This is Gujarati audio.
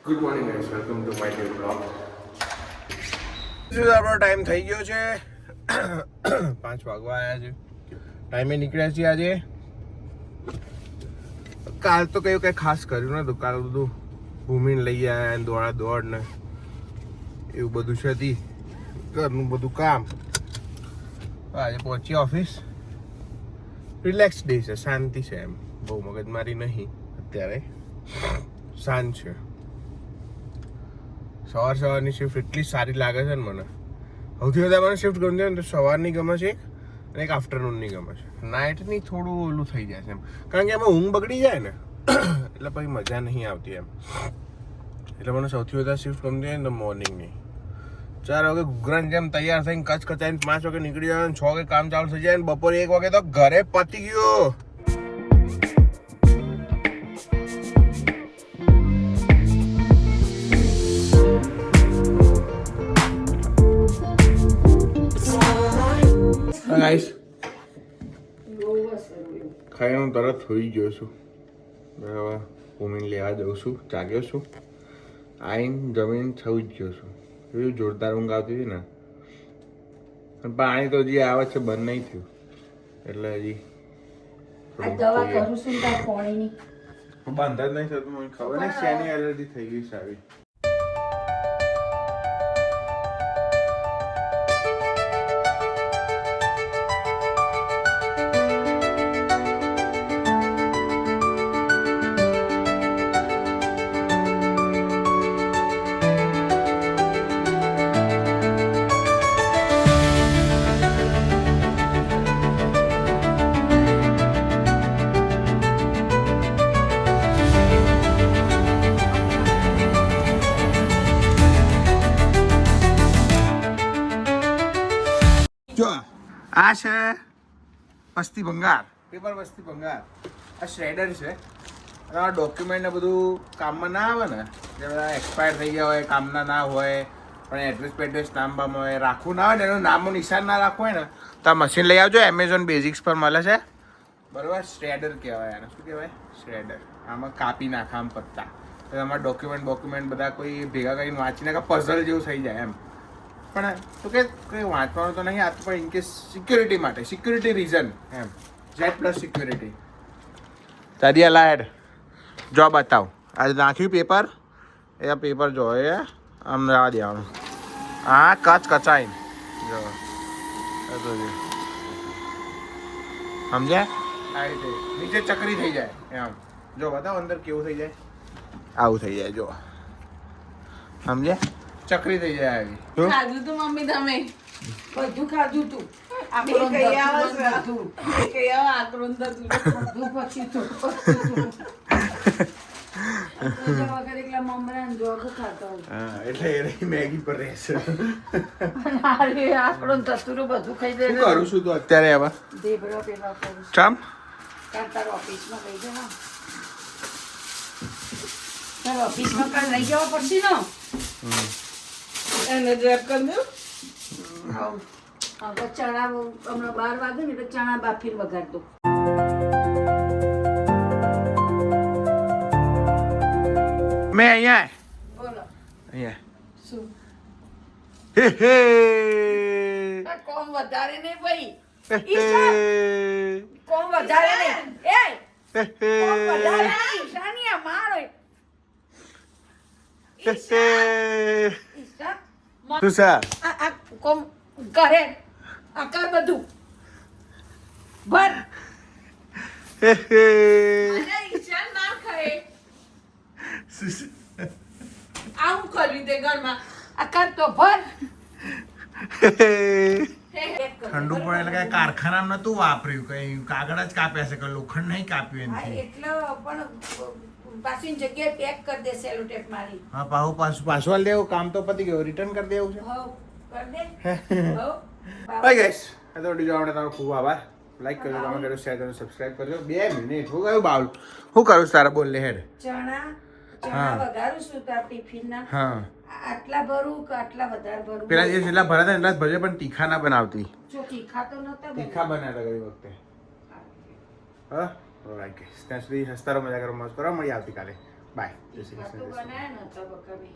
Good morning guys, welcome to my new blog. આપણો ટાઈમ થઈ ગયો છે 5 વાગવા આવ્યા છે. ટાઈમે નીકળ્યા છીએ આજે. કાલ તો કયું કંઈ ખાસ કર્યું નતું. કાલ બધું ભૂમિને લઈ આવ્યા ને દોડા દોડ ને એવું બધું છે. હતી ઘરનું બધું કામ. આજે પહોંચી ઓફિસ. રિલેક્સ ડે છે, શાંતિ છે. એમ બહુ મગજમારી નહીં અત્યારે, શાંત છે. સવારની શિફ્ટ એટલી સારી લાગે છે ને મને. સૌથી વધારે મને શિફ્ટ ગમતી હોય ને તો સવારની ગમે છે અને એક આફ્ટરનૂનની ગમે છે. નાઇટની થોડું ઓલું થઈ જાય છે એમ, કારણ કે એમાં ઊંઘ બગડી જાય ને એટલે પછી મજા નહીં આવતી એમ. એટલે મને સૌથી વધારે શિફ્ટ ગમતી હોય ને તો મોર્નિંગની. 4 વાગે ઘૂઘરાની જેમ તૈયાર થઈને કચ કચાઈને 5 વાગે નીકળી જાય, 6 વાગે કામ ચાલુ થઈ જાય ને બપોરે 1 વાગે તો ઘરે પતી ગયો. ગાઈસ ખાઈ હું તરત હોઈ ગયો છું. બરાબર, ભૂમિને લેવા જઉં છું. જાગ્યો છું, આવીને જમીન સૂઈ જ ગયો છું. એવી જોરદાર ઊંઘ આવતી હતી ને. પણ પાણી તો હજી આવે છે, બંધ નહીં થયું. એટલે હજી બંધ જ નહીં થતું. મને ખબર નહીં શેની એલર્જી થઈ ગઈ છે આવી. આ છે વસ્તી ભંગાર, પેપર વસ્તી ભંગાર. આ શ્રેડર છે. અને આ ડોક્યુમેન્ટ ને બધું કામમાં ના આવે ને, જે બધા એક્સપાયર થઈ ગયા હોય, કામના ના હોય, પણ એડ્રેસ પેડ્રેસ નામ બામ હોય, રાખવું ના હોય ને, એનું નામનું નિશાન ના રાખવું હોય ને, તો આ મશીન લઈ આવજો. એમેઝોન બેઝિક્સ પર મળે છે. બરાબર, શ્રેડર કહેવાય આને. શું કહેવાય? શ્રેડર. આમાં કાપી નાખે આમ પત્તા. તો તમારા ડોક્યુમેન્ટ બધા કોઈ ભેગા કરીને વાંચીને કે પઝલ જેવું થઈ જાય એમ. પણ તો કે કંઈ વાંચવાનું તો નહીં, આ તો પણ ઇનકેસ સિક્યુરિટી માટે, સિક્યુરિટી રીઝન એમ. Z+ security. તારી લાયડ જો બતાવ. આજે નાખ્યું પેપર. એ પેપર જો એ આમ રહેવા દેવાનું. હા, કચાઈને જો સમજ્યા? આ રીતે નીચે ચકરી થઈ જાય એમ. જો બતાવ અંદર કેવું થઈ જાય. આવું થઈ જાય જો, સમજ્યા? ચકરી થઈ જાય આવી. ખાધું તું મમ્મી, તમે બધું ખાધું તું. એટલે મેગી પર રહેશે. આકડું તતુરું બધું ખાઈ દે. શું કરું છું તું અત્યારે? હવે દેબરો પેલા કરું. ચમ તાર ઓફિસમાં લઈ જવા. તાર ઓફિસમાં કાલ લઈ જવા પડશે ને. એને ડ્રેપ કરી દઉં. હવે ચણા હમણાં 12 વાગે ને એટલે ચણા બાફીને વઘાર દો. મેં અહીંયા બોલો અહીંયા શું હે હે કોમ વધારે નહીં ભાઈ. હે કોમ વધારે નહીં. એ હે કોમ વધારે નહીં. સાનિયા મારો ઈશા શું છે? આ કોમ કરે આ કર બધું ભર. હે હે અરે ઈશા ના ખાય. આવું કરી દે ઘરમાં. આ કર તો ભર. ઠંડુ પડે એટલે કઈ કારખાનામાં નતું વાપર્યું, કઈ કાગળ જ કાપ્યા છે, કઈ લોખંડ નહીં કાપ્યું એનાથી. એટલે પણ પાછી જગ્યાએ પેક કરી દે સેલો ટેપ મારી. હા, પાછું આલ દેવું. કામ તો પતી ગયું, રિટર્ન કરી દેવું છે. હો કર દે. હો બાય ગાઈસ, આ તો વિડિયો આપણે તમારો ખૂબ આભાર. લાઈક કરજો, કમેન્ટ કરજો, શેર કરજો, સબસ્ક્રાઇબ કરજો. 2 મિનિટ હું કયું બાઉલ હું કરું છું તારા? બોલ લે હેડ. ચણા વઘારું છું તાર ટિફિનના. હા, આટલા ભરું કે આટલા વધારે ભરું? પેલા જે જેટલા ભરા હતા એટલા જ ભરજે, પણ તીખા ના બનાવતી. જો તીખા તો નતા તીખા બનાવતા ગઈ વખતે. હા, રાઈટ ગાઈસ. ત્યાં સુધી હસતા રહો, મજા કરો, મોજ કરો. મળીએ આવતીકાલે. બાય. જય શ્રી તું કૃષ્ણ. બનાવે ને તો બકરી